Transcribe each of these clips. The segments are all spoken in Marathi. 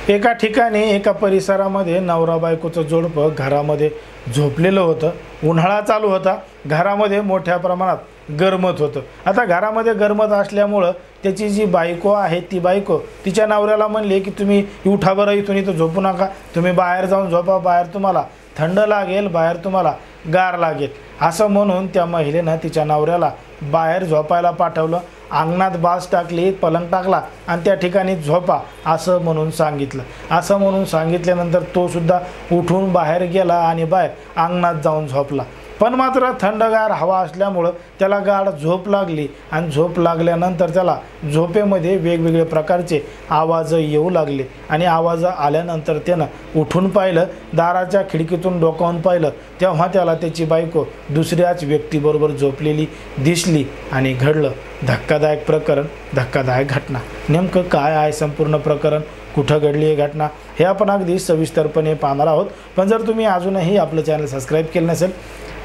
एका ठिकाणी एका परिसरामध्ये नवरा बायकोचं जोडपं घरामध्ये झोपलेलं होतं। उन्हाळा चालू होता, घरामध्ये मोठ्या प्रमाणात गरमत होतं। आता घरामध्ये गरमत असल्यामुळं त्याची जी बायको आहे ती बायको तिच्या नवऱ्याला म्हणले की तुम्ही उठा बरं, इथून इथं झोपू नका, तुम्ही बाहेर जाऊन झोपा, बाहेर तुम्हाला थंड लागेल, बाहेर तुम्हाला गार लागेल। असं म्हणून त्या महिलेनं तिच्या नवऱ्याला बाहेर झोपायला पाठवलं, अंगणात बाज टाकली, पलंग टाकला आणि त्या ठिकाणी झोपा असं म्हणून सांगितलं। असं म्हणून सांगितल्यानंतर तो सुद्धा उठून बाहेर गेला आणि बाहेर अंगणात जाऊन झोपला। पण मात्र थंडगार हवा असल्यामुळं त्याला गाढ झोप लागली आणि झोप लागल्यानंतर त्याला झोपेमध्ये वेगवेगळे प्रकारचे आवाज येऊ लागले आणि आवाज आल्यानंतर त्यानं उठून पाहिलं, दाराच्या खिडकीतून डोकावून पाहिलं, तेव्हा त्याला त्याची बायको दुसऱ्याच व्यक्तीबरोबर झोपलेली दिसली आणि घडलं धक्कादायक प्रकरण, धक्कादायक घटना। नेमकं काय आहे संपूर्ण प्रकरण, कुठं घडली ही घटना, हे आपण अगदी सविस्तरपणे पाहणार आहोत। पण जर तुम्ही अजूनही आपलं चॅनल सबस्क्राईब केलं नसेल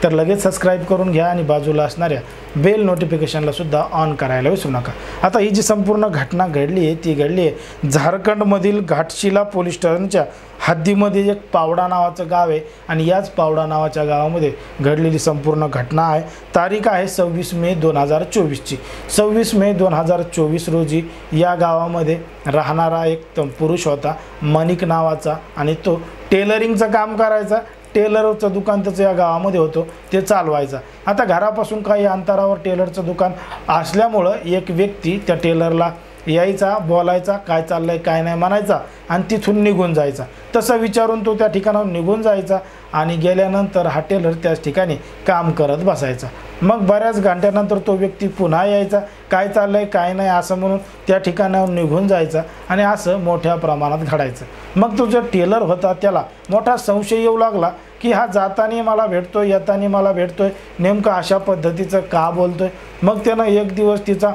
तर लगेच सबस्क्राईब करून घ्या आणि बाजूला असणाऱ्या बेल नोटिफिकेशनला सुद्धा ऑन करायला विसरू नका। आता ही जी संपूर्ण घटना घडली आहे ती घडली आहे झारखंडमधील घाटशिला पोलीस स्टेशनच्या हद्दीमध्ये एक पावडा नावाचं गाव आहे आणि याच पावडा नावाच्या गावामध्ये घडलेली संपूर्ण घटना आहे। तारीख आहे 26 मे 2024ची। 26 मे 2024 रोजी या गावामध्ये राहणारा एक पुरुष होता मनिक नावाचा आणि तो टेलरिंगचं काम करायचा। टेलरचं दुकान त्याचं या गावामध्ये होतं, ते चालवायचा। आता घरापासून काही अंतरावर टेलरचं दुकान असल्यामुळं एक व्यक्ती त्या टेलरला यायचा, बोलायचा, काय चाललंय काय नाही म्हणायचा आणि तिथून निघून जायचा। तसं विचारून तो त्या ठिकाणाहून निघून जायचा आणि गेल्यानंतर हा टेलर त्याच ठिकाणी काम करत बसायचा। मग बऱ्याच घंट्यानंतर तो व्यक्ती पुन्हा यायचा, काय चाललंय काय नाही असं म्हणून त्या ठिकाणाहून निघून जायचा आणि असं मोठ्या प्रमाणात घडायचं। मग तो जो टेलर होता त्याला मोठा संशय येऊ लागला की हा जाताना मला भेटतोय, येताना मला भेटतोय, नेमकं अशा पद्धतीचं का बोलतोय। मग त्यानं एक दिवस तिचा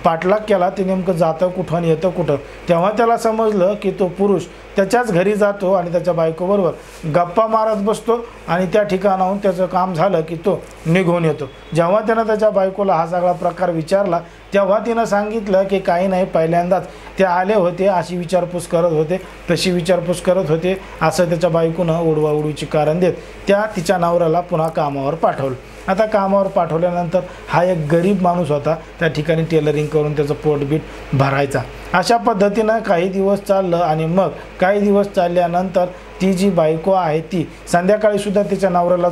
पाठलाग केला, ते नेमकं जातं कुठं आणि येतं कुठं। तेव्हा त्याला समजलं की तो पुरुष त्याच्याच घरी जातो आणि त्याच्या बायकोबरोबर गप्पा मारत बसतो आणि त्या ठिकाणाहून त्याचं काम झालं की तो निघून येतो। जेव्हा त्यानं त्याच्या बायकोला हा सगळा प्रकार विचारला तेव्हा तिनं सांगितलं की काही नाही, पहिल्यांदाच ते आले होते, अशी विचारपूस करत होते, तशी विचारपूस करत होते, असं त्याच्या बायकोनं उडवाउडवीची कारण देत त्या तिच्या नवऱ्याला पुन्हा कामावर पाठवलं। आता कामावर पाठवल्यानंतर हा एक गरीब माणूस होता, त्या ठिकाणी टेलरिंग करून त्याचं पोटबीट भरायचा। अशा पद्धतीनं काही दिवस चाललं आणि मग काही दिवस चालल्यानंतर ती जी बायको आहे ती संध्याकाळी सुद्धा तिच्या नवऱ्याला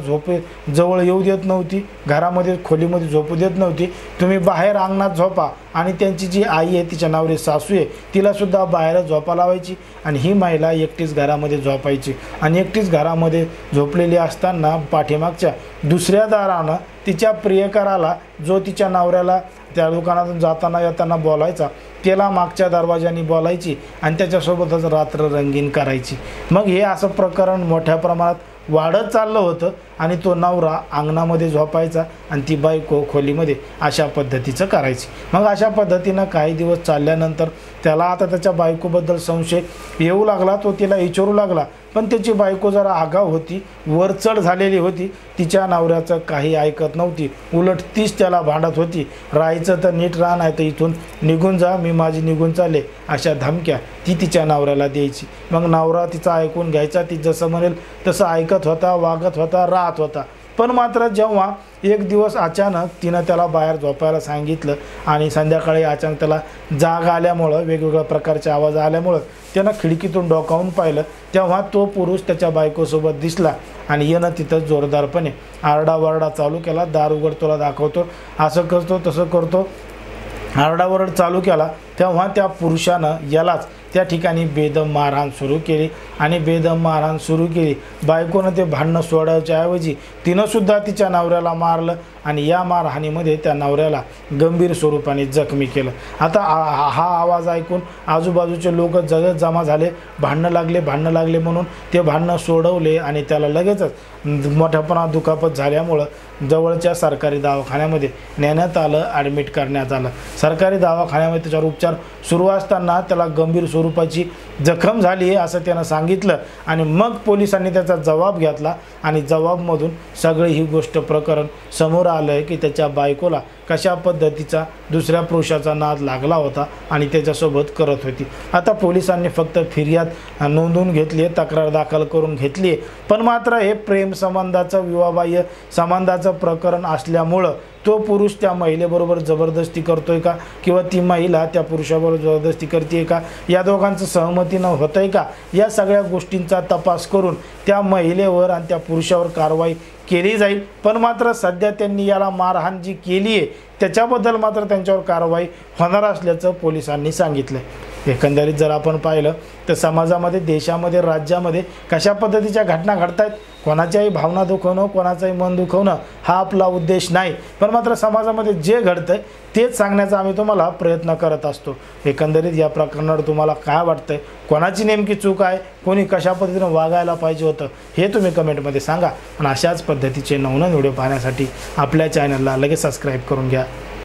जवळ येऊ देत नव्हती, घरामध्ये खोलीमध्ये झोपू देत नव्हती। तुम्ही बाहेर अंगणात झोपा आणि त्यांची जी आई आहे तिच्या नवरी सासू आहे तिला सुद्धा बाहेर झोपा लावायची आणि ही महिला एकटीच घरामध्ये झोपायची आणि एकटीच घरामध्ये झोपलेली असताना पाठीमागच्या दुसऱ्या दारानं तिच्या प्रियकराला, जो तिच्या नवऱ्याला त्या दुकानातून जाताना येताना बोलायचा, त्याला मागच्या दरवाजाने बोलायची आणि त्याच्यासोबतच रात्र रंगीन करायची। मग हे असं प्रकरण मोठ्या प्रमाणात वाढत चाललं होतं आणि तो नवरा अंगणामध्ये झोपायचा आणि ती बायको खोलीमध्ये अशा पद्धतीचं करायची। मग अशा पद्धतीनं काही दिवस चालल्यानंतर त्याला आता त्याच्या बायकोबद्दल संशय येऊ लागला। तो तिला विचारू लागला, पण त्याची बायको जरा आगाऊ होती, वरचढ झालेली होती, तिच्या नवऱ्याचं काही ऐकत नव्हती, उलट तीच त्याला भांडत होती। राहायचं तर नीट राहा, नाही तर इथून निघून जा, मी माझी निघून चालले, अशा धमक्या ती तिच्या नवऱ्याला द्यायची। मग नवरा तिचा ऐकून घ्यायचा, ती जसं म्हणेल तसं ऐकत होता, वागत होता, राहत होता। पण मात्र जेव्हा एक दिवस अचानक तिनं त्याला बाहेर झोपायला सांगितलं आणि संध्याकाळी अचानक त्याला जाग आल्यामुळं, वेगवेगळ्या प्रकारचे आवाज आल्यामुळं त्यानं खिडकीतून डोकावून पाहिलं, तेव्हा तो पुरुष त्याच्या बायकोसोबत दिसला आणि यानं तिथं जोरदारपणे आरडाओरडा चालू केला। दार उघड, तुला दाखवतो, असं करतो तसं करतो, आरडाओरड चालू केला। तेव्हा त्या पुरुषानं यालाच त्या ठिकाणी बेदम मारहाण सुरू केली आणि बेदम मारहाण सुरू केली। बायकोनं ते भांडणं सोडायच्या ऐवजी तिनं सुद्धा तिच्या नवऱ्याला मारलं आणि या मारहाणीमध्ये त्या नवऱ्याला गंभीर स्वरूपाने जखमी केलं। आता हा आवाज ऐकून आजूबाजूचे लोक जमा झाले, भांडणं लागले म्हणून ते भांडणं सोडवले आणि त्याला लगेचच मोठ्यापणा दुखापत झाल्यामुळं जवळच्या सरकारी दवाखान्यामध्ये नेण्यात आलं, ॲडमिट करण्यात आलं। सरकारी दवाखान्यामध्ये त्याच्यावर उपचार सुरू असताना त्याला गंभीर स्वरूपाची जखम झाली आहे असं त्यानं सांगितलं आणि मग पोलिसांनी त्याचा जबाब घेतला आणि जबाबमधून सगळी ही गोष्ट प्रकरण समोर आलं आहे की त्याच्या बायकोला कशा पद्धतीचा दुसऱ्या पुरुषाचा नाद लागला होता आणि त्याच्यासोबत करत होती. आता पोलिसांनी फक्त फिर्याद नोंदवून घेतली आहे, तक्रार दाखल करून घेतली आहे. पण मात्र हे प्रेम संबंधाचं विवाहबाह्य संबंधाचं प्रकरण असल्यामुळं तो पुरुष त्या महिलेबरोबर जबरदस्ती करतोय का किंवा ती महिला त्या पुरुषाबरोबर जबरदस्ती करते का, या दोघांचं सहमतीनं होतं आहे का, या सगळ्या गोष्टींचा तपास करून त्या महिलेवर आणि त्या पुरुषावर कारवाई केली जाईल. पण मात्र सध्या त्यांनी याला मारहाण जी केली आहे त्याच्याबद्दल मात्र त्यांच्यावर कारवाई होणार असल्याचं पोलिसांनी सांगितलं आहे. एकंदरीत जर आपण पाहिलं तर समाजामध्ये, देशामध्ये, राज्यामध्ये कशा पद्धतीच्या घटना घडत आहेत, कोणाच्याही भावना दुखवणं, कोणाचंही मन दुखवणं हा आपला उद्देश नाही. पण मात्र समाजामध्ये जे घडतं आहे तेच सांगण्याचा आम्ही तुम्हाला प्रयत्न करत असतो. एकंदरीत या प्रकरणावर तुम्हाला काय वाटतंय, कोणाची नेमकी चूक आहे, कोणी कशा पद्धतीनं वागायला पाहिजे होतं हे तुम्ही कमेंटमध्ये सांगा. आणि अशाच पद्धतीचे नवनवीन व्हिडिओ पाहण्यासाठी आपल्या चॅनलला लगेच सबस्क्राईब करून घ्या.